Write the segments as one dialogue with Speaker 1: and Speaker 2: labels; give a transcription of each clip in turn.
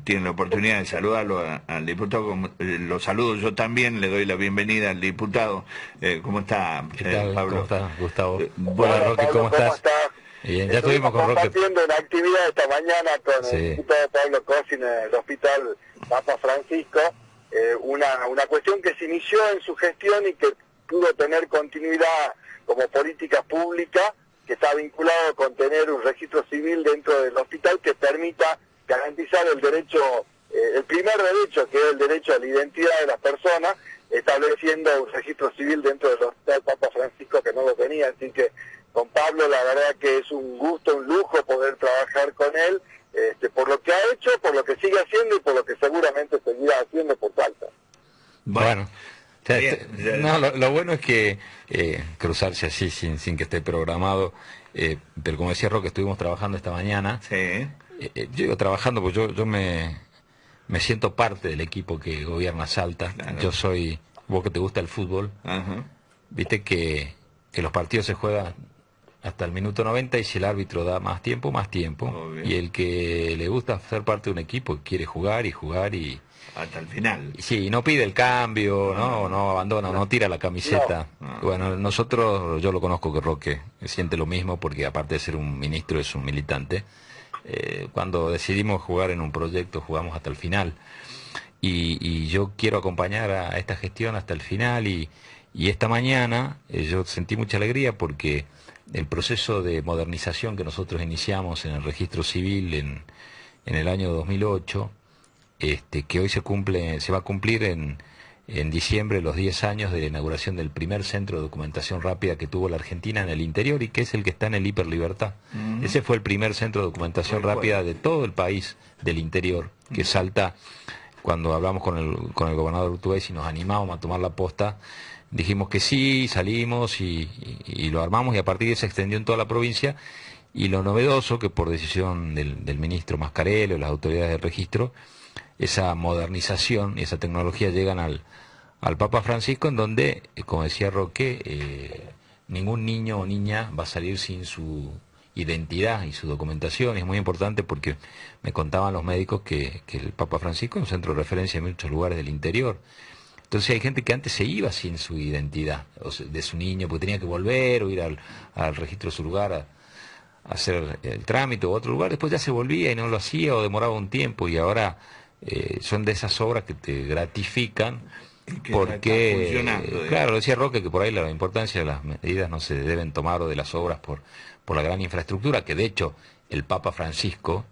Speaker 1: tienen la oportunidad de saludarlo al diputado, lo saludo yo también, le doy la bienvenida al diputado. ¿Cómo está,
Speaker 2: ¿Qué tal?
Speaker 1: Pablo?
Speaker 2: ¿Cómo estás, Gustavo?
Speaker 3: Hola,
Speaker 2: Hola, Roque,
Speaker 3: Pablo,
Speaker 2: ¿cómo estás? Bien, ya estuvimos con Roque.
Speaker 3: Compartiendo una actividad esta mañana con el
Speaker 2: Sí.
Speaker 3: diputado Pablo Cosi en el Hospital Papa Francisco, una cuestión que se inició en su gestión y que pudo tener continuidad como política pública, que está vinculado con tener un registro civil dentro del hospital que permita garantizar el derecho, el primer derecho, que es el derecho a la identidad de las personas, estableciendo un registro civil dentro del Hospital Papa Francisco que no lo tenía. Así que con Pablo la verdad que es un gusto, un lujo poder trabajar con él, por lo que ha hecho, por lo que sigue haciendo y por lo que seguramente seguirá haciendo por Salta.
Speaker 2: Bueno, no, lo bueno es que cruzarse así sin que esté programado, pero como decía Roque, estuvimos trabajando esta mañana.
Speaker 1: Sí.
Speaker 2: Yo digo trabajando porque yo me siento parte del equipo que gobierna Salta.
Speaker 1: Claro.
Speaker 2: Yo soy, vos que te gusta el fútbol,
Speaker 1: Ajá.
Speaker 2: viste que los partidos se juegan hasta el minuto 90 y si el árbitro da más tiempo,
Speaker 1: Obvio.
Speaker 2: y el que le gusta ser parte de un equipo quiere jugar y
Speaker 1: Hasta el final.
Speaker 2: sí, no pide el cambio, no abandona, no tira la camiseta.
Speaker 1: No.
Speaker 2: Bueno, nosotros, yo lo conozco que Roque siente lo mismo porque aparte de ser un ministro es un militante. Cuando decidimos jugar en un proyecto jugamos hasta el final y yo quiero acompañar a esta gestión hasta el final y esta mañana yo sentí mucha alegría porque el proceso de modernización que nosotros iniciamos en el registro civil en el año 2008, que hoy se va a cumplir en diciembre los 10 años de la inauguración del primer centro de documentación rápida que tuvo la Argentina en el interior y que es el que está en el Hiperlibertad. Ese fue el primer centro de documentación rápida de todo el país del interior, que Salta, cuando hablamos con el gobernador Urtubey y nos animábamos a tomar la posta, dijimos que sí, salimos y lo armamos y a partir de ahí se extendió en toda la provincia. Y lo novedoso, que por decisión del ministro Mascarello, las autoridades del registro, esa modernización y esa tecnología llegan al Papa Francisco, en donde, como decía Roque, ningún niño o niña va a salir sin su identidad y su documentación. Y es muy importante porque me contaban los médicos que el Papa Francisco es un centro de referencia en muchos lugares del interior. Entonces hay gente que antes se iba sin su identidad de su niño, porque tenía que volver o ir al registro de su lugar a hacer el trámite o otro lugar, después ya se volvía y no lo hacía o demoraba un tiempo y ahora son de esas obras que te gratifican
Speaker 1: Que
Speaker 2: porque,
Speaker 1: está funcionando,
Speaker 2: claro, decía Roque que por ahí la importancia de las medidas no se deben tomar o de las obras por la gran infraestructura, que de hecho el Papa Francisco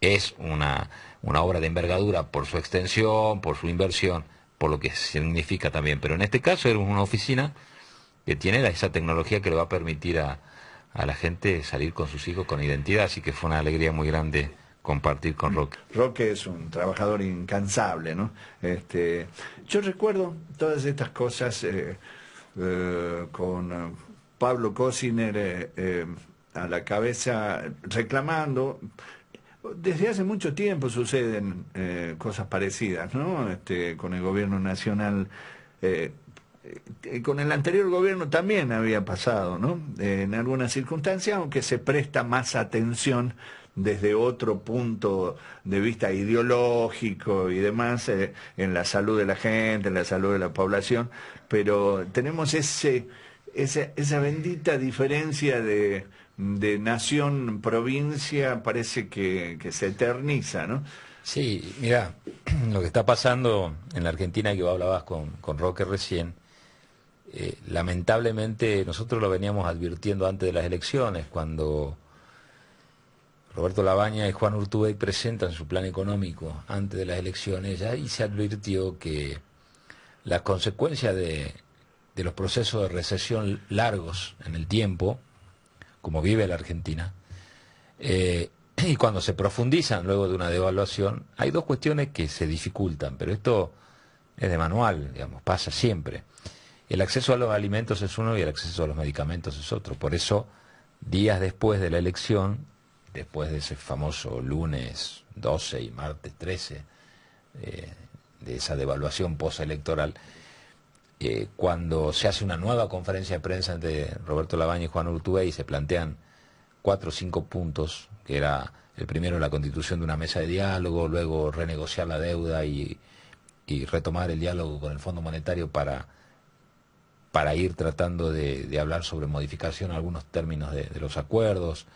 Speaker 2: es una obra de envergadura por su extensión, por su inversión, por lo que significa también, pero en este caso es una oficina que tiene esa tecnología que le va a permitir a la gente salir con sus hijos con identidad, así que fue una alegría muy grande compartir con Roque.
Speaker 4: Roque es un trabajador incansable, ¿no? Yo recuerdo todas estas cosas con Pablo Cosiner a la cabeza reclamando. Desde hace mucho tiempo suceden cosas parecidas, ¿no? Con el gobierno nacional. Con el anterior gobierno también había pasado, ¿no? En algunas circunstancias, aunque se presta más atención desde otro punto de vista ideológico y demás, en la salud de la gente, en la salud de la población, pero tenemos esa bendita diferencia de nación-provincia, parece que se eterniza, ¿no?
Speaker 2: Sí, mira, lo que está pasando en la Argentina, que vos hablabas con Roque recién, lamentablemente nosotros lo veníamos advirtiendo antes de las elecciones, cuando Roberto Labaña y Juan Urtubey presentan su plan económico antes de las elecciones, ya ahí se advirtió que las consecuencias de los procesos de recesión largos en el tiempo, como vive la Argentina, y cuando se profundizan luego de una devaluación, hay dos cuestiones que se dificultan, pero esto es de manual, digamos, pasa siempre. El acceso a los alimentos es uno y el acceso a los medicamentos es otro. Por eso, días después de la elección, después de ese famoso lunes 12 y martes 13, de esa devaluación postelectoral, cuando se hace una nueva conferencia de prensa entre Roberto Labaña y Juan Urtubey y se plantean 4 o 5 puntos, que era el primero la constitución de una mesa de diálogo, luego renegociar la deuda y retomar el diálogo con el Fondo Monetario para ir tratando de hablar sobre modificación de algunos términos de los acuerdos.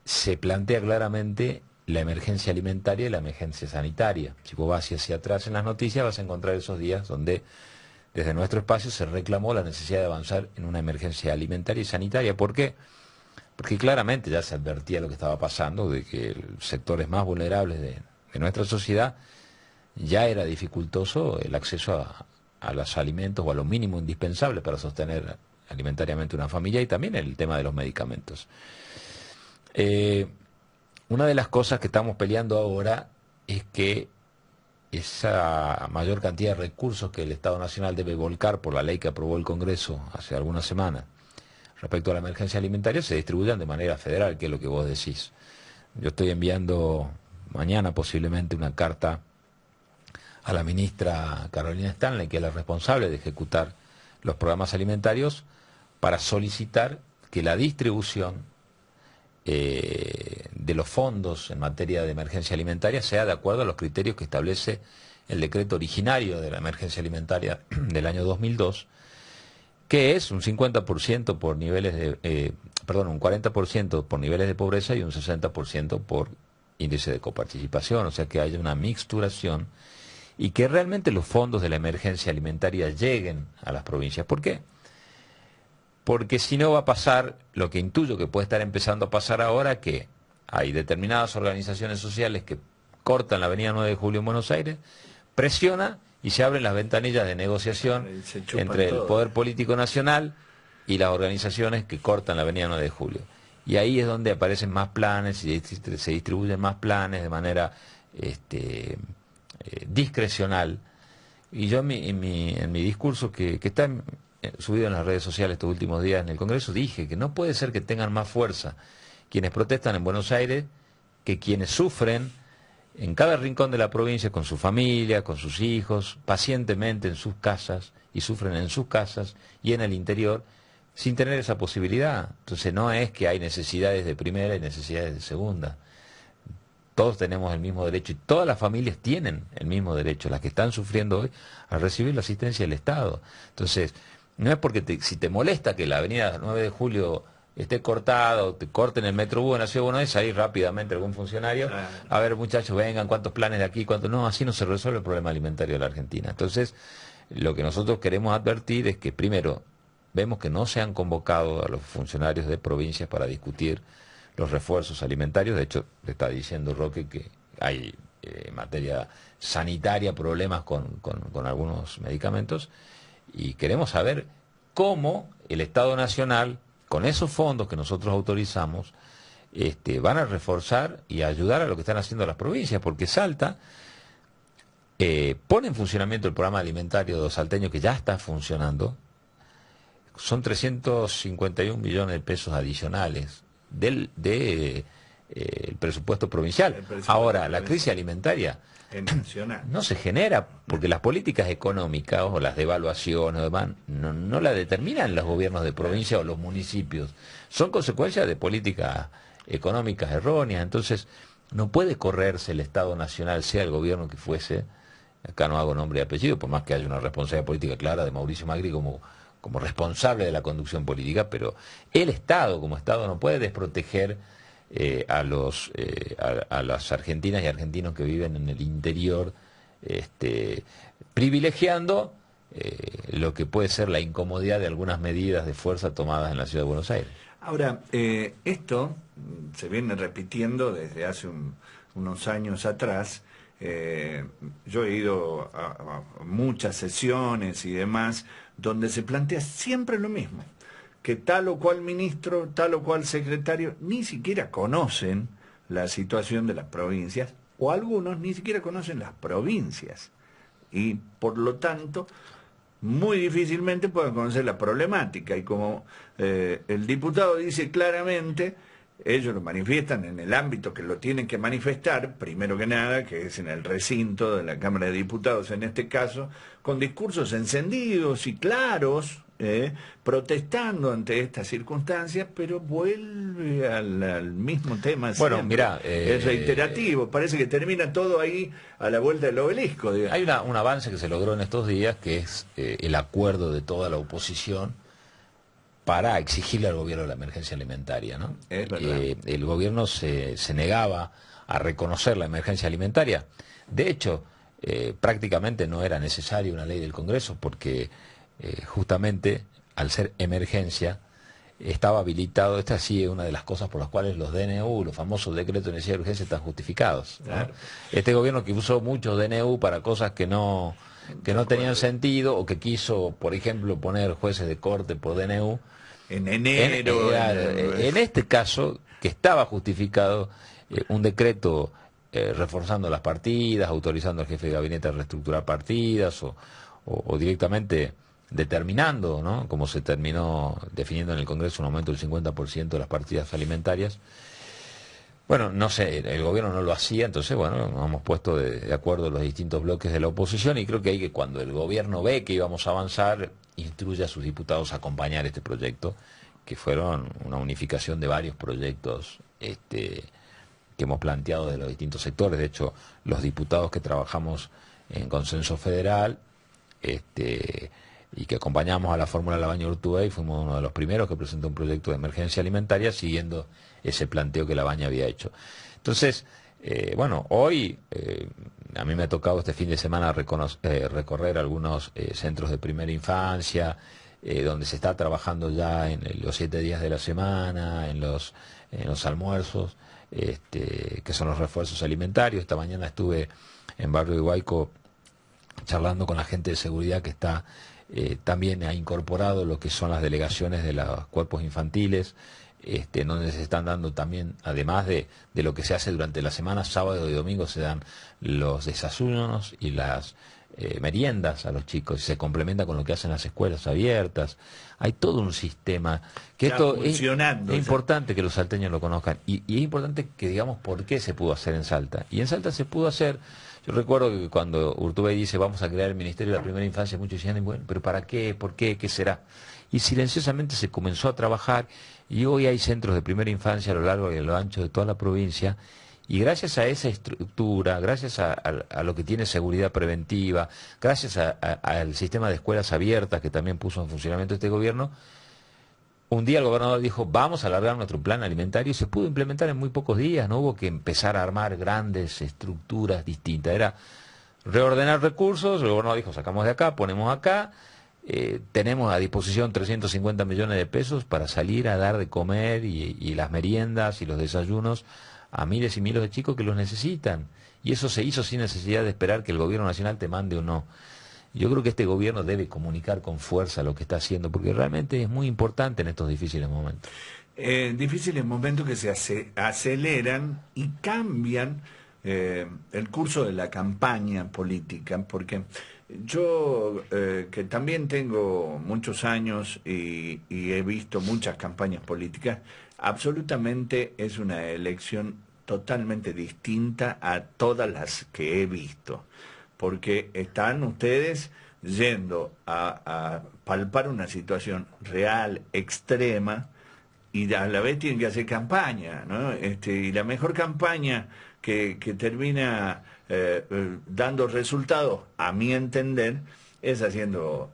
Speaker 2: Se plantea claramente la emergencia alimentaria y la emergencia sanitaria. Si vos vas hacia atrás en las noticias vas a encontrar esos días donde desde nuestro espacio se reclamó la necesidad de avanzar en una emergencia alimentaria y sanitaria. ¿Por qué? Porque claramente ya se advertía lo que estaba pasando, de que sectores más vulnerables de nuestra sociedad ya era dificultoso el acceso a los alimentos o a lo mínimo indispensable para sostener alimentariamente una familia, y también el tema de los medicamentos. Una de las cosas que estamos peleando ahora es que esa mayor cantidad de recursos que el Estado Nacional debe volcar por la ley que aprobó el Congreso hace algunas semanas respecto a la emergencia alimentaria se distribuyan de manera federal, que es lo que vos decís. Yo estoy enviando mañana posiblemente una carta a la ministra Carolina Stanley, que es la responsable de ejecutar los programas alimentarios, para solicitar que la distribución de los fondos en materia de emergencia alimentaria sea de acuerdo a los criterios que establece el decreto originario de la emergencia alimentaria del año 2002, que es un 50% por niveles de, un 40% por niveles de pobreza y un 60% por índice de coparticipación, o sea que haya una mixturación y que realmente los fondos de la emergencia alimentaria lleguen a las provincias. ¿Por qué? Porque si no va a pasar lo que intuyo que puede estar empezando a pasar ahora, que hay determinadas organizaciones sociales que cortan la avenida 9 de Julio en Buenos Aires, presiona y se abren las ventanillas de negociación entre el Poder Político Nacional y las organizaciones que cortan la avenida 9 de Julio. Y ahí es donde aparecen más planes y se distribuyen más planes de manera discrecional. Y yo en mi discurso que está subido en las redes sociales estos últimos días en el Congreso, dije que no puede ser que tengan más fuerza quienes protestan en Buenos Aires que quienes sufren en cada rincón de la provincia con su familia, con sus hijos, pacientemente en sus casas, y sufren en sus casas y en el interior sin tener esa posibilidad. Entonces no es que hay necesidades de primera y necesidades de segunda. Todos tenemos el mismo derecho y todas las familias tienen el mismo derecho, las que están sufriendo hoy, a recibir la asistencia del Estado. Entonces, no es porque si te molesta que la avenida 9 de Julio esté cortada o te corten el Metrobús en la Ciudad de Buenos Aires, ahí rápidamente algún funcionario, a ver muchachos, vengan, cuántos planes de aquí, cuántos no, así no se resuelve el problema alimentario de la Argentina. Entonces, lo que nosotros queremos advertir es que primero, vemos que no se han convocado a los funcionarios de provincias para discutir los refuerzos alimentarios. De hecho, le está diciendo Roque que hay en materia sanitaria problemas con algunos medicamentos, y queremos saber cómo el Estado Nacional, con esos fondos que nosotros autorizamos, van a reforzar y ayudar a lo que están haciendo las provincias, porque Salta pone en funcionamiento el programa alimentario de los salteños, que ya está funcionando. Son 351 millones de pesos adicionales del presupuesto provincial. Ahora, la crisis alimentaria no se genera porque las políticas económicas o las devaluaciones o demás no la determinan los gobiernos de provincia o los municipios. Son consecuencias de políticas económicas erróneas. Entonces, no puede correrse el Estado Nacional, sea el gobierno que fuese. Acá no hago nombre y apellido, por más que haya una responsabilidad política clara de Mauricio Macri como responsable de la conducción política, pero el Estado como Estado no puede desproteger a las argentinas y argentinos que viven en el interior, privilegiando lo que puede ser la incomodidad de algunas medidas de fuerza tomadas en la Ciudad de Buenos Aires.
Speaker 4: Ahora, esto se viene repitiendo desde hace unos años atrás. Yo he ido a muchas sesiones y demás donde se plantea siempre lo mismo, que tal o cual ministro, tal o cual secretario ni siquiera conocen la situación de las provincias, o algunos ni siquiera conocen las provincias, y por lo tanto muy difícilmente pueden conocer la problemática. Y como el diputado dice claramente, ellos lo manifiestan en el ámbito que lo tienen que manifestar, primero que nada, que es en el recinto de la Cámara de Diputados en este caso, con discursos encendidos y claros, protestando ante estas circunstancias, pero vuelve al mismo tema.
Speaker 2: Bueno,
Speaker 4: siempre.
Speaker 2: mirá,
Speaker 4: Es reiterativo, parece que termina todo ahí a la vuelta del obelisco. Digamos.
Speaker 2: Hay un avance que se logró en estos días, que es el acuerdo de toda la oposición para exigirle al gobierno la emergencia alimentaria, ¿no?
Speaker 4: Es verdad.
Speaker 2: El gobierno se negaba a reconocer la emergencia alimentaria. De hecho, prácticamente no era necesaria una ley del Congreso, porque justamente al ser emergencia estaba habilitado. Esta sí es una de las cosas por las cuales los DNU, los famosos decretos de necesidad de urgencia, están justificados, ¿no?
Speaker 4: Claro.
Speaker 2: Este gobierno que usó muchos DNU para cosas que no tenían sentido, o que quiso, por ejemplo, poner jueces de corte por DNU.
Speaker 4: En enero.
Speaker 2: En este caso, que estaba justificado, un decreto reforzando las partidas, autorizando al jefe de gabinete a reestructurar partidas, o directamente determinando, ¿no?, como se terminó definiendo en el Congreso, un aumento del 50% de las partidas alimentarias. Bueno, no sé, el gobierno no lo hacía, entonces, bueno, nos hemos puesto de acuerdo los distintos bloques de la oposición, y creo que hay que, cuando el gobierno ve que íbamos a avanzar, instruye a sus diputados a acompañar este proyecto, que fueron una unificación de varios proyectos que hemos planteado de los distintos sectores. De hecho, los diputados que trabajamos en Consenso Federal, y que acompañamos a la fórmula Labaña Urtubey, fuimos uno de los primeros que presentó un proyecto de emergencia alimentaria siguiendo ese planteo que Labaña había hecho. Entonces, bueno, hoy a mí me ha tocado este fin de semana recorrer algunos centros de primera infancia, donde se está trabajando ya en los 7 días de la semana, en los almuerzos, que son los refuerzos alimentarios. Esta mañana estuve en Barrio Iguayco charlando con la gente de seguridad que está también ha incorporado lo que son las delegaciones de los cuerpos infantiles, donde se están dando también, además de lo que se hace durante la semana, sábado y domingo se dan los desayunos y las meriendas a los chicos, y se complementa con lo que hacen las escuelas abiertas. Hay todo un sistema que esto es importante que los salteños lo conozcan, y es importante que digamos por qué se pudo hacer en Salta. Y en Salta se pudo hacer. Yo recuerdo que cuando Urtubey dice vamos a crear el Ministerio de la Primera Infancia, muchos decían, bueno, pero ¿para qué? ¿Por qué? ¿Qué será? Y silenciosamente se comenzó a trabajar, y hoy hay centros de primera infancia a lo largo y a lo ancho de toda la provincia, y gracias a esa estructura, gracias a lo que tiene seguridad preventiva, gracias al sistema de escuelas abiertas que también puso en funcionamiento este gobierno, un día el gobernador dijo, vamos a alargar nuestro plan alimentario, y se pudo implementar en muy pocos días. No hubo que empezar a armar grandes estructuras distintas, era reordenar recursos. El gobernador dijo, sacamos de acá, ponemos acá, tenemos a disposición 350 millones de pesos para salir a dar de comer y las meriendas y los desayunos a miles y miles de chicos que los necesitan. Y eso se hizo sin necesidad de esperar que el gobierno nacional te mande o no. Yo creo que este gobierno debe comunicar con fuerza lo que está haciendo, porque realmente es muy importante en estos difíciles momentos.
Speaker 4: Difíciles momentos que se aceleran y cambian el curso de la campaña política, porque yo, que también tengo muchos años y he visto muchas campañas políticas, absolutamente es una elección totalmente distinta a todas las que he visto, porque están ustedes yendo a palpar una situación real, extrema, y a la vez tienen que hacer campaña, ¿no? Y la mejor campaña que termina dando resultados, a mi entender, es haciendo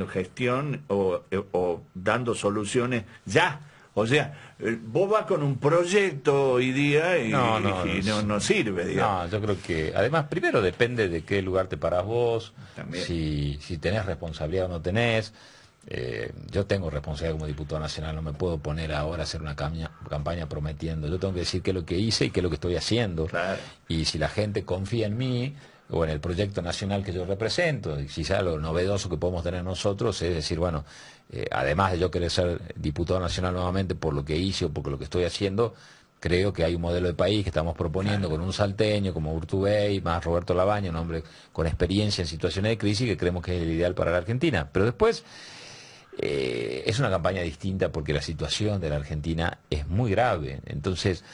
Speaker 4: gestión o dando soluciones ya. O sea, vos vas con un proyecto hoy día y no sirve, digamos.
Speaker 2: No, yo creo que, además, primero depende de qué lugar te parás vos,
Speaker 4: También.
Speaker 2: si tenés responsabilidad o no tenés. Yo tengo responsabilidad como diputado nacional, no me puedo poner ahora a hacer una campaña prometiendo. Yo tengo que decir qué es lo que hice y qué es lo que estoy haciendo.
Speaker 4: Claro.
Speaker 2: Y si la gente confía en mí o en el proyecto nacional que yo represento, y quizá lo novedoso que podemos tener nosotros es decir, bueno, además de yo querer ser diputado nacional nuevamente por lo que hice o por lo que estoy haciendo, creo que hay un modelo de país que estamos proponiendo con un salteño como Urtubey, más Roberto Labaña, un hombre con experiencia en situaciones de crisis, que creemos que es el ideal para la Argentina. Pero después es una campaña distinta porque la situación de la Argentina es muy grave. Entonces,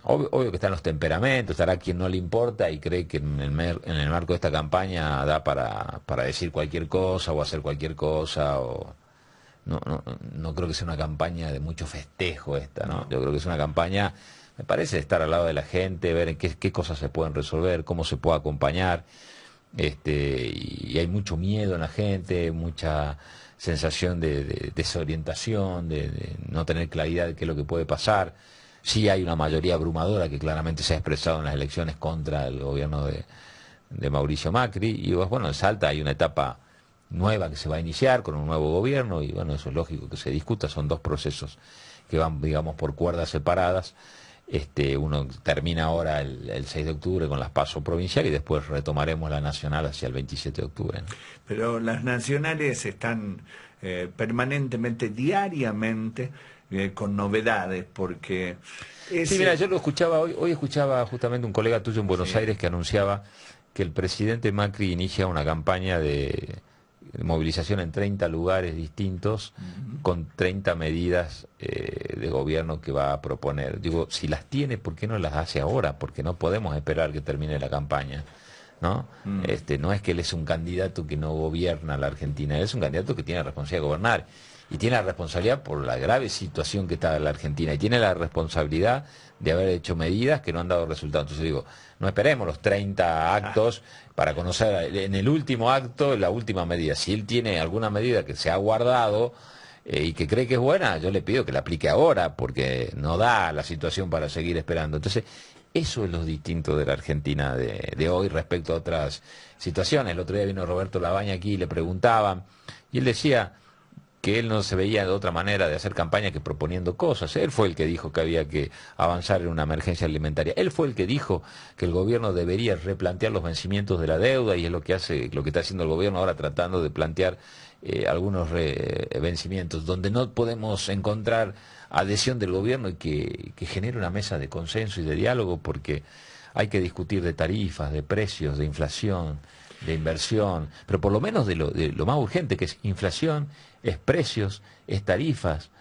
Speaker 2: Obvio que están los temperamentos, estará quien no le importa y cree que en el marco de esta campaña da para decir cualquier cosa o hacer cualquier cosa. No creo que sea una campaña de mucho festejo esta, ¿no? Yo creo que es una campaña, me parece, de estar al lado de la gente, ver en qué cosas se pueden resolver, cómo se puede acompañar. Y hay mucho miedo en la gente, mucha sensación de desorientación, de no tener claridad de qué es lo que puede pasar. Sí hay una mayoría abrumadora que claramente se ha expresado en las elecciones contra el gobierno de Mauricio Macri, y bueno, en Salta hay una etapa nueva que se va a iniciar con un nuevo gobierno, y bueno, eso es lógico que se discuta, son dos procesos que van, digamos, por cuerdas separadas. Uno termina ahora el 6 de octubre con las PASO provinciales y después retomaremos la nacional hacia el 27 de octubre, ¿no?
Speaker 4: Pero las nacionales están permanentemente, diariamente, con novedades, porque...
Speaker 2: Sí, mira, yo lo escuchaba hoy escuchaba justamente un colega tuyo en Buenos Aires que anunciaba que el presidente Macri inicia una campaña de movilización en 30 lugares distintos, con 30 medidas de gobierno que va a proponer. Digo, si las tiene, ¿por qué no las hace ahora? Porque no podemos esperar que termine la campaña, ¿no? No es que él es un candidato que no gobierna la Argentina, él es un candidato que tiene la responsabilidad de gobernar, y tiene la responsabilidad por la grave situación que está en la Argentina, y tiene la responsabilidad de haber hecho medidas que no han dado resultados. Entonces digo, no esperemos los 30 actos para conocer en el último acto la última medida. Si él tiene alguna medida que se ha guardado y que cree que es buena, yo le pido que la aplique ahora, porque no da la situación para seguir esperando. Entonces, eso es lo distinto de la Argentina de hoy respecto a otras situaciones. El otro día vino Roberto Labaña aquí y le preguntaban, y él decía que él no se veía de otra manera de hacer campaña que proponiendo cosas. Él fue el que dijo que había que avanzar en una emergencia alimentaria. Él fue el que dijo que el gobierno debería replantear los vencimientos de la deuda, y es lo que está haciendo el gobierno ahora, tratando de plantear algunos vencimientos donde no podemos encontrar adhesión del gobierno, y que genere una mesa de consenso y de diálogo, porque hay que discutir de tarifas, de precios, de inflación, de inversión, pero por lo menos de lo más urgente, que es inflación, es precios, es tarifas.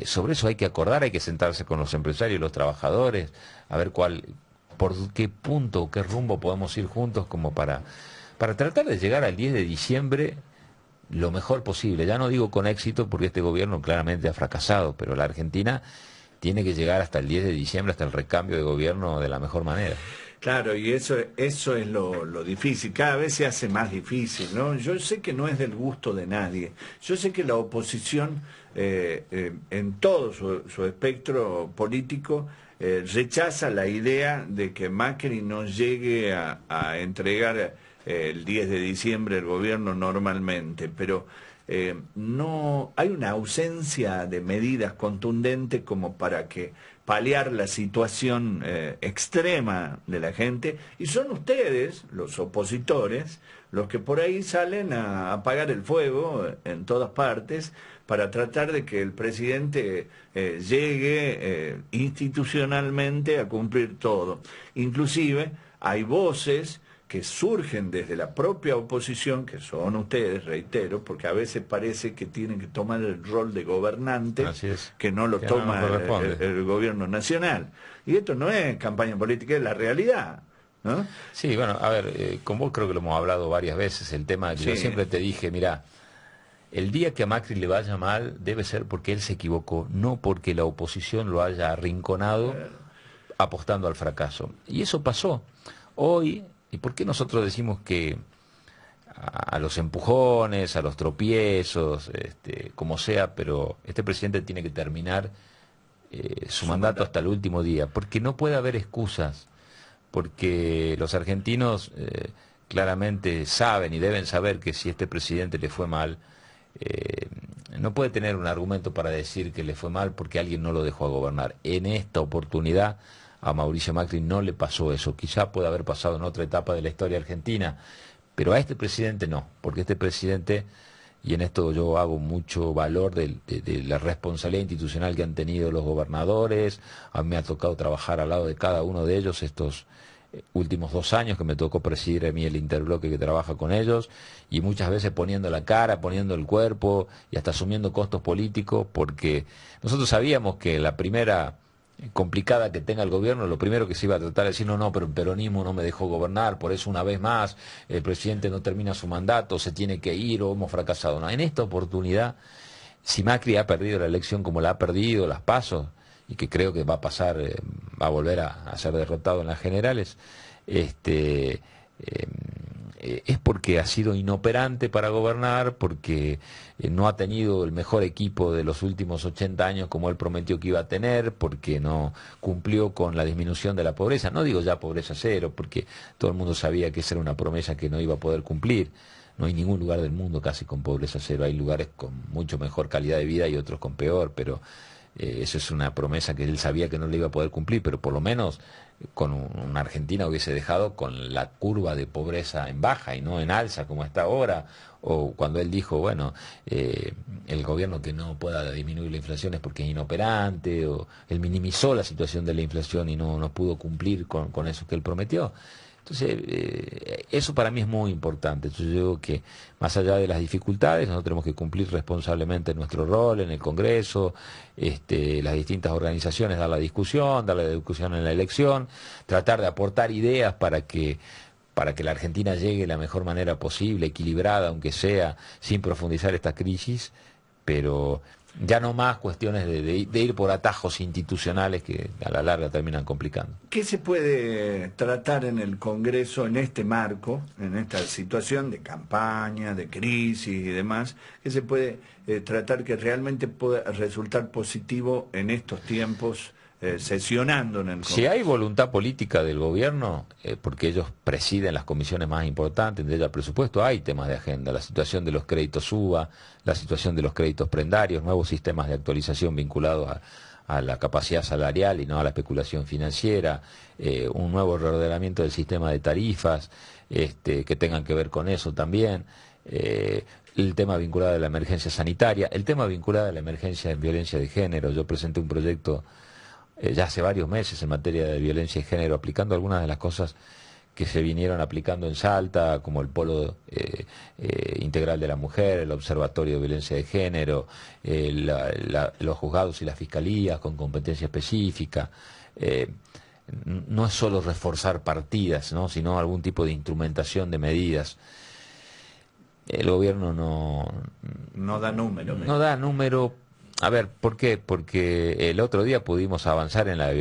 Speaker 2: Sobre eso hay que acordar, hay que sentarse con los empresarios y los trabajadores, a ver por qué punto, qué rumbo podemos ir juntos, como para tratar de llegar al 10 de diciembre lo mejor posible. Ya no digo con éxito, porque este gobierno claramente ha fracasado, pero la Argentina tiene que llegar hasta el 10 de diciembre, hasta el recambio de gobierno, de la mejor manera.
Speaker 4: Claro, y eso es lo difícil, cada vez se hace más difícil, ¿no? Yo sé que no es del gusto de nadie, yo sé que la oposición en todo su espectro político rechaza la idea de que Macri no llegue a entregar el 10 de diciembre el gobierno normalmente, pero no hay una ausencia de medidas contundentes como para que paliar la situación extrema de la gente, y son ustedes, los opositores, los que por ahí salen a apagar el fuego en todas partes para tratar de que el presidente llegue institucionalmente a cumplir todo. Inclusive hay voces que surgen desde la propia oposición, que son ustedes, reitero, porque a veces parece que tienen que tomar el rol de gobernante, que no lo toma el gobierno nacional. Y esto no es campaña política, es la realidad, ¿no?
Speaker 2: Sí, bueno, a ver, con vos creo que lo hemos hablado varias veces, el tema que yo siempre te dije, mira, el día que a Macri le vaya mal debe ser porque él se equivocó, no porque la oposición lo haya arrinconado apostando al fracaso. Y eso pasó. Hoy... ¿Y por qué nosotros decimos que a los empujones, a los tropiezos, como sea, pero este presidente tiene que terminar su mandato hasta el último día? Porque no puede haber excusas, porque los argentinos claramente saben y deben saber que si este presidente le fue mal, no puede tener un argumento para decir que le fue mal porque alguien no lo dejó a gobernar. En esta oportunidad a Mauricio Macri no le pasó eso. Quizá pueda haber pasado en otra etapa de la historia argentina, pero a este presidente no, porque este presidente, y en esto yo hago mucho valor de la responsabilidad institucional que han tenido los gobernadores. A mí me ha tocado trabajar al lado de cada uno de ellos estos últimos 2 años que me tocó presidir a mí el interbloque que trabaja con ellos, y muchas veces poniendo la cara, poniendo el cuerpo y hasta asumiendo costos políticos, porque nosotros sabíamos que la primera complicada que tenga el gobierno, lo primero que se iba a tratar de decir, no, pero el peronismo no me dejó gobernar, por eso una vez más el presidente no termina su mandato, se tiene que ir o hemos fracasado. No, en esta oportunidad, si Macri ha perdido la elección como la ha perdido, las PASO, y que creo que va a pasar, va a volver a ser derrotado en las generales, es porque ha sido inoperante para gobernar, porque no ha tenido el mejor equipo de los últimos 80 años como él prometió que iba a tener, porque no cumplió con la disminución de la pobreza. No digo ya pobreza cero, porque todo el mundo sabía que esa era una promesa que no iba a poder cumplir. No hay ningún lugar del mundo casi con pobreza cero. Hay lugares con mucho mejor calidad de vida y otros con peor, pero eso es una promesa que él sabía que no le iba a poder cumplir, pero por lo menos con una Argentina hubiese dejado con la curva de pobreza en baja y no en alza como está ahora, o cuando él dijo, bueno, el gobierno que no pueda disminuir la inflación es porque es inoperante, o él minimizó la situación de la inflación y no pudo cumplir con eso que él prometió. Entonces, eso para mí es muy importante. Entonces, yo digo que más allá de las dificultades, nosotros tenemos que cumplir responsablemente nuestro rol en el Congreso, las distintas organizaciones dar la discusión en la elección, tratar de aportar ideas para que la Argentina llegue de la mejor manera posible, equilibrada, aunque sea, sin profundizar esta crisis, pero ya no más cuestiones de ir por atajos institucionales que a la larga terminan complicando.
Speaker 4: ¿Qué se puede tratar en el Congreso en este marco, en esta situación de campaña, de crisis y demás? ¿Qué se puede tratar que realmente pueda resultar positivo en estos tiempos, sesionando en el Congreso?
Speaker 2: Si hay voluntad política del gobierno, porque ellos presiden las comisiones más importantes, de el presupuesto, hay temas de agenda, la situación de los créditos UBA, la situación de los créditos prendarios, nuevos sistemas de actualización vinculados a la capacidad salarial y no a la especulación financiera, un nuevo reordenamiento del sistema de tarifas, que tengan que ver con eso también, el tema vinculado a la emergencia sanitaria, el tema vinculado a la emergencia de violencia de género. Yo presenté un proyecto ya hace varios meses en materia de violencia de género, aplicando algunas de las cosas que se vinieron aplicando en Salta, como el Polo Integral de la Mujer, el Observatorio de Violencia de Género, los juzgados y las fiscalías con competencia específica. No es solo reforzar partidas, ¿no?, sino algún tipo de instrumentación de medidas. El gobierno
Speaker 4: no da número.
Speaker 2: No da número. A ver, ¿por qué? Porque el otro día pudimos avanzar en la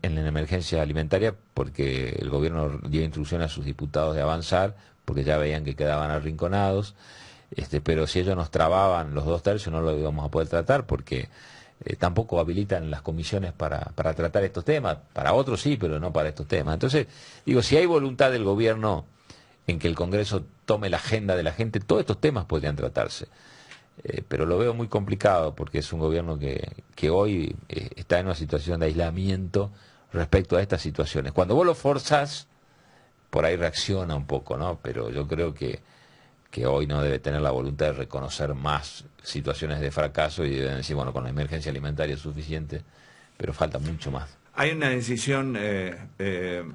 Speaker 2: emergencia alimentaria porque el gobierno dio instrucción a sus diputados de avanzar, porque ya veían que quedaban arrinconados, pero si ellos nos trababan los 2/3 no lo íbamos a poder tratar porque tampoco habilitan las comisiones para tratar estos temas. Para otros sí, pero no para estos temas. Entonces, digo, si hay voluntad del gobierno en que el Congreso tome la agenda de la gente, todos estos temas podrían tratarse. Pero lo veo muy complicado porque es un gobierno que hoy está en una situación de aislamiento respecto a estas situaciones. Cuando vos lo forzás, por ahí reacciona un poco, ¿no? Pero yo creo que hoy no debe tener la voluntad de reconocer más situaciones de fracaso y deben decir, bueno, con la emergencia alimentaria es suficiente, pero falta mucho más.
Speaker 4: Hay una decisión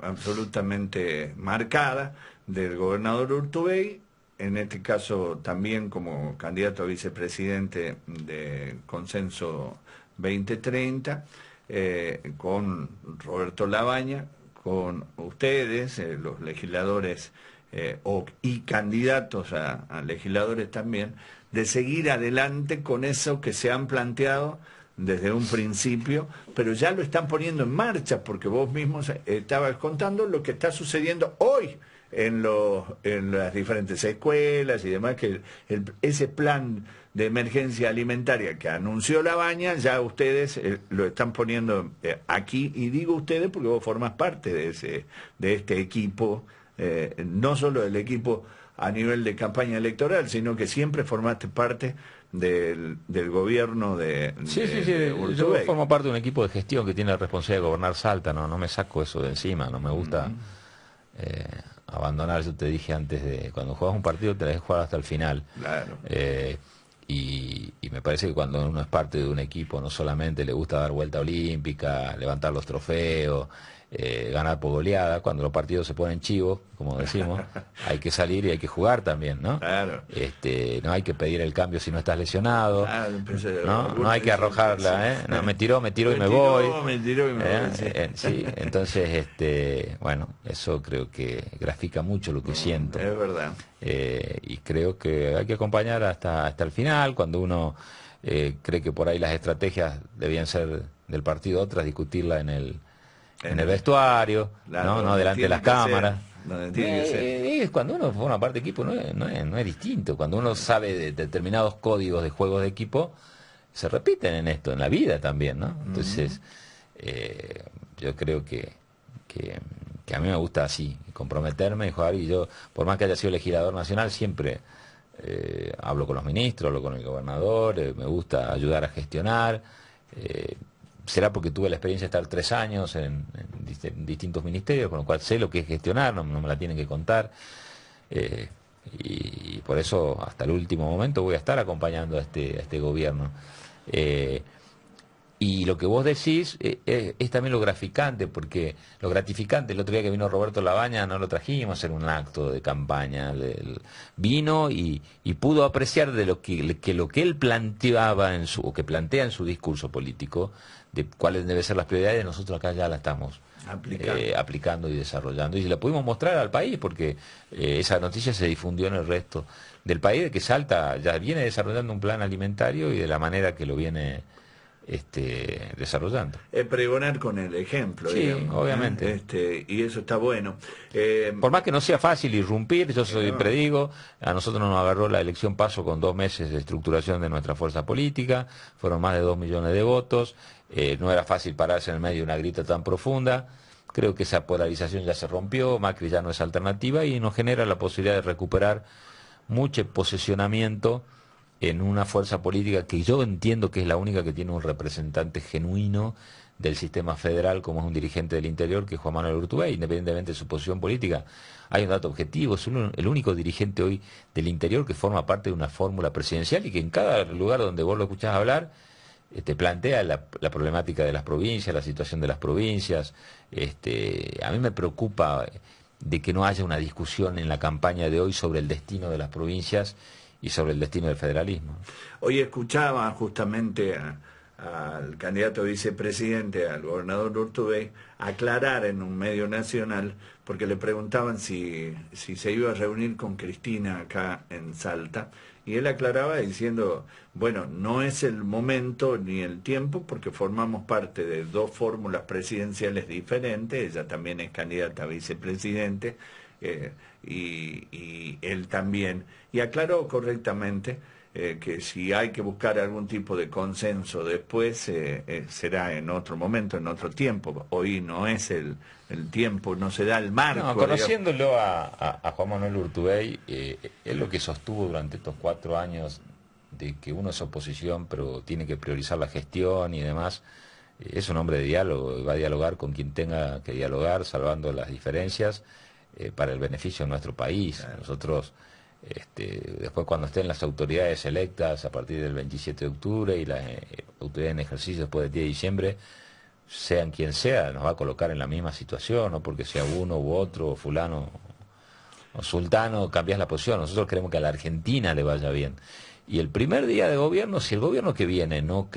Speaker 4: absolutamente marcada del gobernador Urtubey, en este caso también como candidato a vicepresidente de Consenso 2030, con Roberto Labaña, con ustedes, los legisladores y candidatos a legisladores también, de seguir adelante con eso que se han planteado desde un principio, pero ya lo están poniendo en marcha, porque vos mismos estabas contando lo que está sucediendo hoy en las diferentes escuelas y demás, que ese plan de emergencia alimentaria que anunció Labaña, ya ustedes lo están poniendo aquí, y digo ustedes porque vos formás parte de este equipo, no solo del equipo a nivel de campaña electoral, sino que siempre formaste parte del gobierno de
Speaker 2: Sí. Yo formo parte de un equipo de gestión que tiene la responsabilidad de gobernar Salta, no me saco eso de encima, no me gusta abandonar. Yo te dije antes, cuando juegas un partido te debes jugar hasta el final.
Speaker 4: Claro.
Speaker 2: Y me parece que cuando uno es parte de un equipo no solamente le gusta dar vuelta olímpica, levantar los trofeos, ganar por goleada. Cuando los partidos se ponen chivos, como decimos, hay que salir y hay que jugar también, ¿no?
Speaker 4: Claro.
Speaker 2: No hay que pedir el cambio si no estás lesionado,
Speaker 4: ¿no?
Speaker 2: No hay que arrojarla,
Speaker 4: sí.
Speaker 2: No, me tiró y me voy.
Speaker 4: Me tiró y me voy, sí.
Speaker 2: Sí, entonces, bueno, eso creo que grafica mucho lo que siento.
Speaker 4: Es verdad.
Speaker 2: Y creo que hay que acompañar hasta el final, cuando uno cree que por ahí las estrategias debían ser del partido, otras discutirla en el vestuario,
Speaker 4: claro,
Speaker 2: no delante de las cámaras.
Speaker 4: Es
Speaker 2: cuando uno forma parte de equipo no es distinto. Cuando uno sabe de determinados códigos de juegos de equipo, se repiten en esto, en la vida también, ¿no? Entonces, yo creo que a mí me gusta así, comprometerme y jugar, y yo, por más que haya sido legislador nacional, siempre hablo con los ministros, hablo con el gobernador, me gusta ayudar a gestionar. Será porque tuve la experiencia de estar 3 años en distintos ministerios, con lo cual sé lo que es gestionar, no me la tienen que contar, y por eso hasta el último momento voy a estar acompañando a este gobierno. Y lo que vos decís es también lo gratificante, el otro día que vino Roberto Labaña no lo trajimos a hacer un acto de campaña, vino y pudo apreciar de lo que él planteaba o que plantea en su discurso político, de cuáles deben ser las prioridades. Nosotros acá ya la estamos aplicando y desarrollando, y la pudimos mostrar al país, porque esa noticia se difundió en el resto del país, de que Salta ya viene desarrollando un plan alimentario y de la manera que lo viene desarrollando.
Speaker 4: Pregonar con el ejemplo,
Speaker 2: sí,
Speaker 4: digamos,
Speaker 2: obviamente.
Speaker 4: Y eso está bueno.
Speaker 2: Por más que no sea fácil irrumpir, yo predigo, a nosotros nos agarró la elección paso con 2 meses de estructuración de nuestra fuerza política, fueron más de 2 millones de votos, no era fácil pararse en el medio de una grita tan profunda. Creo que esa polarización ya se rompió, Macri ya no es alternativa, y nos genera la posibilidad de recuperar mucho posicionamiento en una fuerza política que yo entiendo que es la única que tiene un representante genuino del sistema federal, como es un dirigente del interior, que es Juan Manuel Urtubey, independientemente de su posición política. Hay un dato objetivo, es el único dirigente hoy del interior que forma parte de una fórmula presidencial, y que en cada lugar donde vos lo escuchás hablar, plantea la problemática de las provincias, la situación de las provincias. A mí me preocupa de que no haya una discusión en la campaña de hoy sobre el destino de las provincias y sobre el destino del federalismo.
Speaker 4: Hoy escuchaba justamente al candidato a vicepresidente, al gobernador Urtubey, aclarar en un medio nacional, porque le preguntaban si se iba a reunir con Cristina acá en Salta, y él aclaraba diciendo, bueno, no es el momento ni el tiempo, porque formamos parte de 2 fórmulas presidenciales diferentes, ella también es candidata a vicepresidente, y él también, y aclaró correctamente que si hay que buscar algún tipo de consenso después, será en otro momento, en otro tiempo. Hoy no es el tiempo, no se da el marco.
Speaker 2: No, conociéndolo a Juan Manuel Urtubey, es lo que sostuvo durante estos 4 años, de que uno es oposición, pero tiene que priorizar la gestión y demás. Es un hombre de diálogo, y va a dialogar con quien tenga que dialogar, salvando las diferencias, para el beneficio de nuestro país. Claro. Nosotros, después, cuando estén las autoridades electas a partir del 27 de octubre y las autoridades en ejercicio después del 10 de diciembre, sean quien sea, nos va a colocar en la misma situación, no porque sea uno u otro, o fulano o sultano, cambias la posición. Nosotros queremos que a la Argentina le vaya bien. Y el primer día de gobierno, si el gobierno que viene no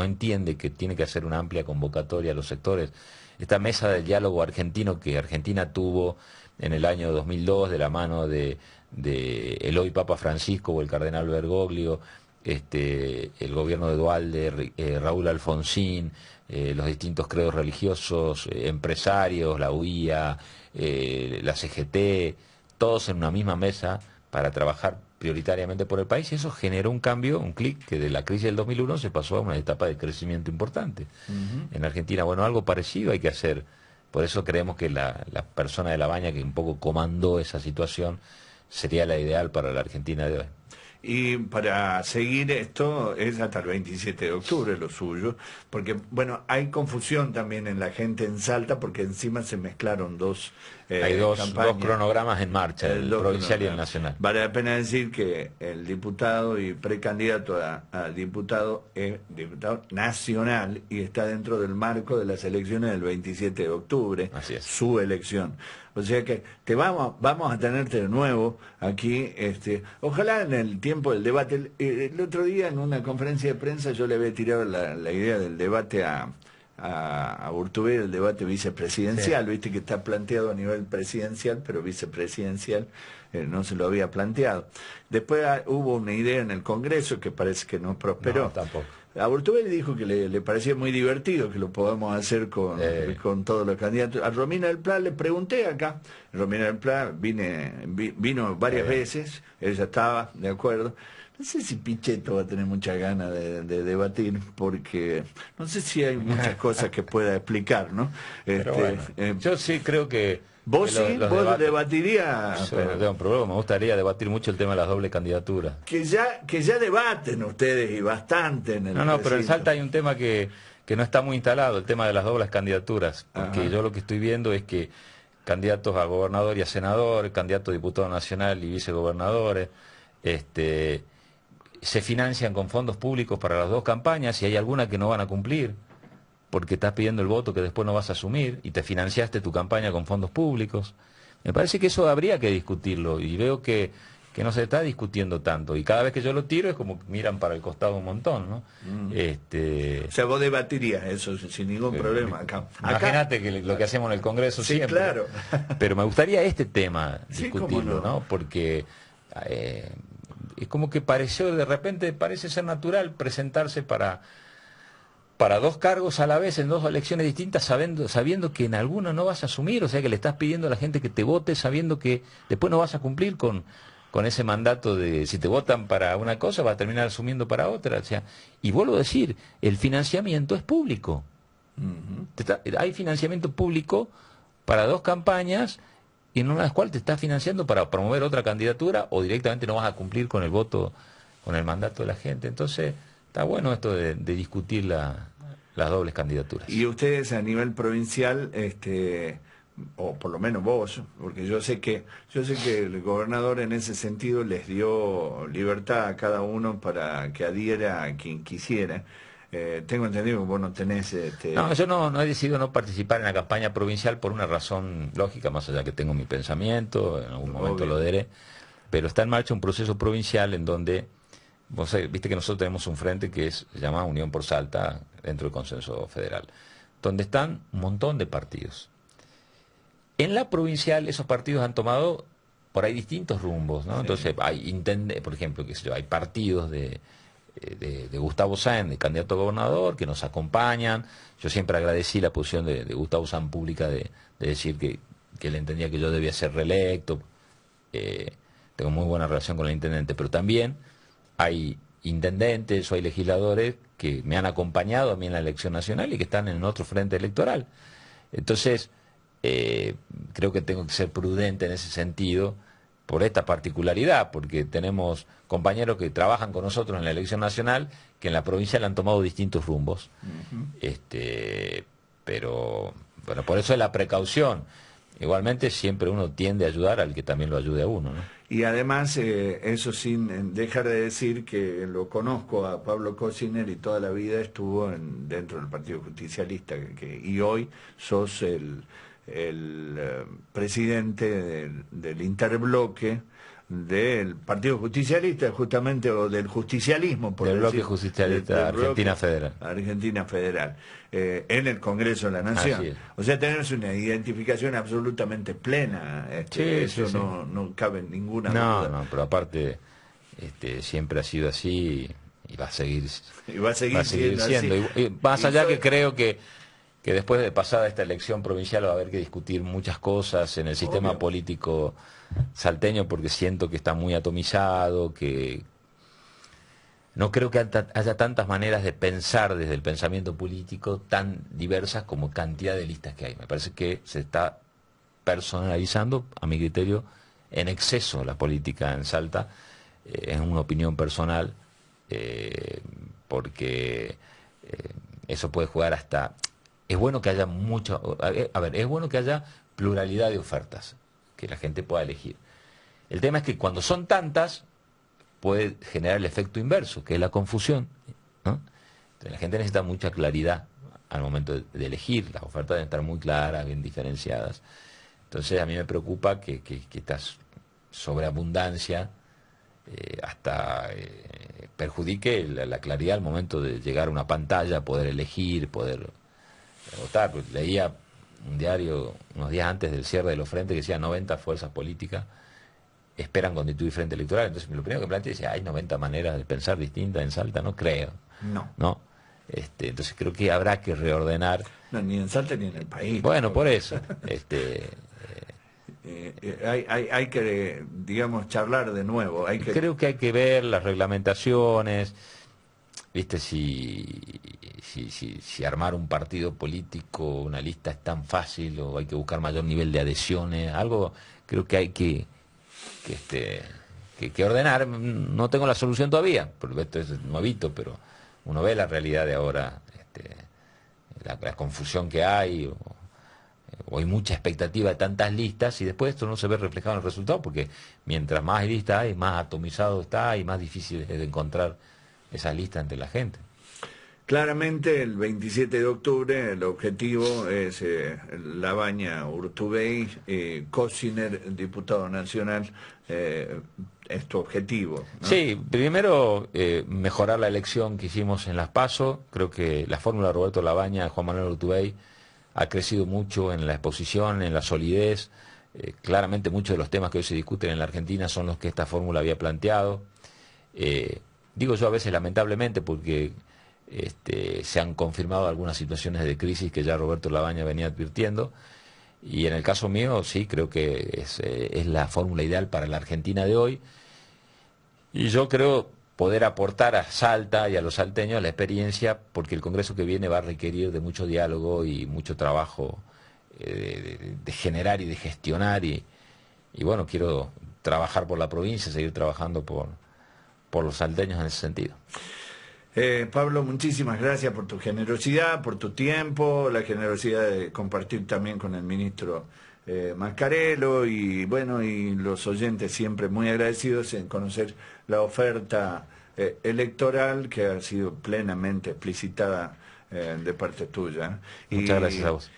Speaker 2: entiende que tiene que hacer una amplia convocatoria a los sectores, esta mesa del diálogo argentino que Argentina tuvo en el año 2002 de la mano de el hoy Papa Francisco o el cardenal Bergoglio, el gobierno de Dualde, Raúl Alfonsín, los distintos credos religiosos, empresarios, la UIA, la CGT, todos en una misma mesa para trabajar prioritariamente por el país, y eso generó un cambio, un clic, que de la crisis del 2001 se pasó a una etapa de crecimiento importante. En Argentina, bueno, algo parecido hay que hacer. Por eso creemos que la persona de Labaña, que un poco comandó esa situación, sería la ideal para la Argentina de hoy.
Speaker 4: Y para seguir esto es hasta el 27 de octubre lo suyo, porque bueno, hay confusión también en la gente en Salta, porque encima se mezclaron dos
Speaker 2: hay dos
Speaker 4: campañas.
Speaker 2: cronogramas en marcha, el provincial y el nacional.
Speaker 4: Vale la pena decir que el diputado y precandidato a diputado es diputado nacional y está dentro del marco de las elecciones del 27 de octubre,
Speaker 2: Así es.
Speaker 4: su elección. O sea que vamos a tenerte de nuevo aquí, ojalá en el tiempo del debate. El otro día en una conferencia de prensa yo le había tirado la idea del debate a Urtubey, el debate vicepresidencial, viste que está planteado a nivel presidencial, pero vicepresidencial no se lo había planteado. Después hubo una idea en el Congreso que parece que no prosperó.
Speaker 2: No, tampoco.
Speaker 4: A Urtubey le dijo que le parecía muy divertido que lo podamos hacer con todos los candidatos. A Romina del Pla le pregunté acá. Romina del Pla vino varias veces, ella estaba de acuerdo. No sé si Pichetto va a tener muchas ganas de debatir, porque no sé si hay muchas cosas que pueda explicar, ¿no?
Speaker 2: Pero bueno, yo sí creo que...
Speaker 4: ¿Vos sí? ¿Vos debatirías?
Speaker 2: Yo no tengo un problema, me gustaría debatir mucho el tema de las dobles candidaturas.
Speaker 4: Que ya debaten ustedes y bastante en el
Speaker 2: No, pero en
Speaker 4: recinto.
Speaker 2: Salta hay un tema que no está muy instalado, el tema de las dobles candidaturas, porque
Speaker 4: Ajá.
Speaker 2: yo lo que estoy viendo es que candidatos a gobernador y a senador, candidatos a diputado nacional y vicegobernadores, se financian con fondos públicos para las dos campañas y hay alguna que no van a cumplir porque estás pidiendo el voto que después no vas a asumir y te financiaste tu campaña con fondos públicos. Me parece que eso habría que discutirlo y veo que no se está discutiendo tanto y cada vez que yo lo tiro es como que miran para el costado un montón, ¿no?
Speaker 4: O sea, vos debatirías eso sin ningún problema acá.
Speaker 2: Imagínate que lo que hacemos en el Congreso
Speaker 4: Sí,
Speaker 2: siempre.
Speaker 4: claro.
Speaker 2: Pero me gustaría este tema
Speaker 4: Sí,
Speaker 2: discutirlo,
Speaker 4: cómo no.
Speaker 2: ¿no? Porque es como que de repente parece ser natural presentarse para dos cargos a la vez en dos elecciones distintas, sabiendo que en alguna no vas a asumir, o sea que le estás pidiendo a la gente que te vote sabiendo que después no vas a cumplir con ese mandato de si te votan para una cosa vas a terminar asumiendo para otra, o sea, y vuelvo a decir, el financiamiento es público. Hay financiamiento público para dos campañas y en una de las cuales te estás financiando para promover otra candidatura o directamente no vas a cumplir con el voto, con el mandato de la gente. Entonces, está bueno esto de discutir las dobles candidaturas.
Speaker 4: Y ustedes a nivel provincial, o por lo menos vos, porque yo sé que el gobernador en ese sentido les dio libertad a cada uno para que adhiera a quien quisiera. Tengo entendido que vos no tenés...
Speaker 2: No, yo no he decidido no participar en la campaña provincial por una razón lógica, más allá que tengo mi pensamiento, en algún momento lo diré, pero está en marcha un proceso provincial en donde, vos viste que nosotros tenemos un frente que se llama Unión por Salta, dentro del Consenso Federal, donde están un montón de partidos. En la provincial esos partidos han tomado por ahí distintos rumbos, ¿no? Sí. Entonces por ejemplo, qué sé yo, hay partidos de Gustavo Sáenz, de candidato a gobernador, que nos acompañan. Yo siempre agradecí la posición de Gustavo Sáenz pública de decir que él entendía que yo debía ser reelecto. Tengo muy buena relación con el intendente, pero también hay intendentes o hay legisladores que me han acompañado a mí en la elección nacional y que están en otro frente electoral. Entonces, creo que tengo que ser prudente en ese sentido por esta particularidad, porque tenemos compañeros que trabajan con nosotros en la elección nacional que en la provincia le han tomado distintos rumbos. Pero bueno, por eso es la precaución. Igualmente siempre uno tiende a ayudar al que también lo ayude a uno, ¿no?
Speaker 4: Y además, eso sin dejar de decir que lo conozco a Pablo Cosiner y toda la vida estuvo dentro del Partido Justicialista y hoy sos el presidente del interbloque del Partido Justicialista, justamente, o del justicialismo, por
Speaker 2: del
Speaker 4: decir,
Speaker 2: bloque justicialista Argentina Federal.
Speaker 4: Argentina Federal, en el Congreso de la Nación. O sea, tenés una identificación absolutamente plena. Eso
Speaker 2: sí.
Speaker 4: No cabe en ninguna duda.
Speaker 2: No, pero aparte, siempre ha sido así y va a seguir, siendo. Y más allá que creo que después de pasada esta elección provincial va a haber que discutir muchas cosas en el sistema político salteño, porque siento que está muy atomizado, que no creo que haya tantas maneras de pensar desde el pensamiento político tan diversas como cantidad de listas que hay. Me parece que se está personalizando, a mi criterio, en exceso la política en Salta, es una opinión personal, porque eso puede jugar hasta... Es bueno que haya mucho... A ver, es bueno que haya pluralidad de ofertas, que la gente pueda elegir. El tema es que cuando son tantas, puede generar el efecto inverso, que es la confusión, ¿no? Entonces, la gente necesita mucha claridad al momento de elegir. Las ofertas deben estar muy claras, bien diferenciadas. Entonces, a mí me preocupa que esta sobreabundancia hasta perjudique la claridad al momento de llegar a una pantalla, poder elegir, poder votar. Pues leía un diario unos días antes del cierre de los frentes que decía 90 fuerzas políticas esperan constituir frente electoral. Entonces, lo primero que planteé decía, hay 90 maneras de pensar distintas en Salta, no creo. No. Entonces creo que habrá que reordenar.
Speaker 4: No, ni en Salta ni en el país.
Speaker 2: Bueno, por eso.
Speaker 4: Hay que, digamos, charlar de nuevo.
Speaker 2: Creo que hay que ver las reglamentaciones, ¿viste? Si armar un partido político, una lista es tan fácil o hay que buscar mayor nivel de adhesiones, algo creo que hay que ordenar. No tengo la solución todavía, porque esto es nuevito, pero uno ve la realidad de ahora, la confusión que hay, o hay mucha expectativa de tantas listas y después esto no se ve reflejado en el resultado, porque mientras más listas hay, más atomizado está y más difícil es de encontrar esas listas entre la gente.
Speaker 4: Claramente el 27 de octubre el objetivo es Labaña Urtubey, Cosiner, diputado nacional, es tu objetivo, ¿no?
Speaker 2: Sí, primero mejorar la elección que hicimos en las PASO. Creo que la fórmula de Roberto Labaña, Juan Manuel Urtubey, ha crecido mucho en la exposición, en la solidez. Claramente muchos de los temas que hoy se discuten en la Argentina son los que esta fórmula había planteado. Digo yo a veces lamentablemente porque se han confirmado algunas situaciones de crisis que ya Roberto Labaña venía advirtiendo, y en el caso mío sí creo que es la fórmula ideal para la Argentina de hoy, y yo creo poder aportar a Salta y a los salteños la experiencia, porque el Congreso que viene va a requerir de mucho diálogo y mucho trabajo de generar y de gestionar, y bueno, quiero trabajar por la provincia, seguir trabajando por los salteños en ese sentido.
Speaker 4: Pablo, muchísimas gracias por tu generosidad, por tu tiempo, la generosidad de compartir también con el ministro Mascarello, y bueno, y los oyentes siempre muy agradecidos en conocer la oferta electoral que ha sido plenamente explicitada de parte tuya.
Speaker 2: Muchas gracias a vos.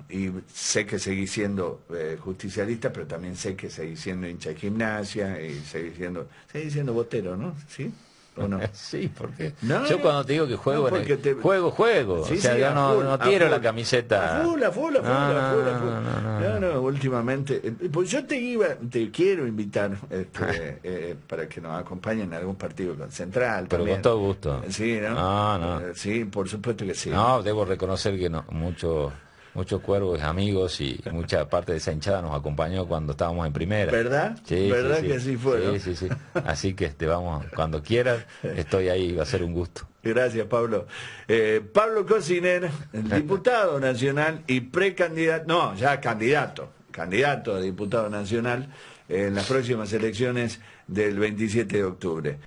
Speaker 4: Y sé que seguís siendo justicialista, pero también sé que seguís siendo hincha de Gimnasia y seguís siendo botero, ¿no? ¿Sí? ¿O no?
Speaker 2: Sí, porque
Speaker 4: no,
Speaker 2: yo cuando te digo que juego,
Speaker 4: no,
Speaker 2: juego.
Speaker 4: Sí,
Speaker 2: o sea,
Speaker 4: sí,
Speaker 2: yo no tiro la camiseta.
Speaker 4: A full. No, últimamente. Pues yo te quiero invitar para que nos acompañen en algún partido con Central.
Speaker 2: Pero
Speaker 4: también.
Speaker 2: con todo gusto.
Speaker 4: Sí, ¿no?
Speaker 2: No.
Speaker 4: Sí, por supuesto que sí.
Speaker 2: No, debo reconocer que muchos cuervos amigos y mucha parte de esa hinchada nos acompañó cuando estábamos en primera.
Speaker 4: ¿Verdad?
Speaker 2: Sí,
Speaker 4: ¿Verdad
Speaker 2: sí,
Speaker 4: que así fue? ¿No?
Speaker 2: Sí. Así que vamos, cuando quieras, estoy ahí, va a ser un gusto.
Speaker 4: Gracias, Pablo. Pablo Cosiner, diputado nacional y candidato a diputado nacional en las próximas elecciones del 27 de octubre.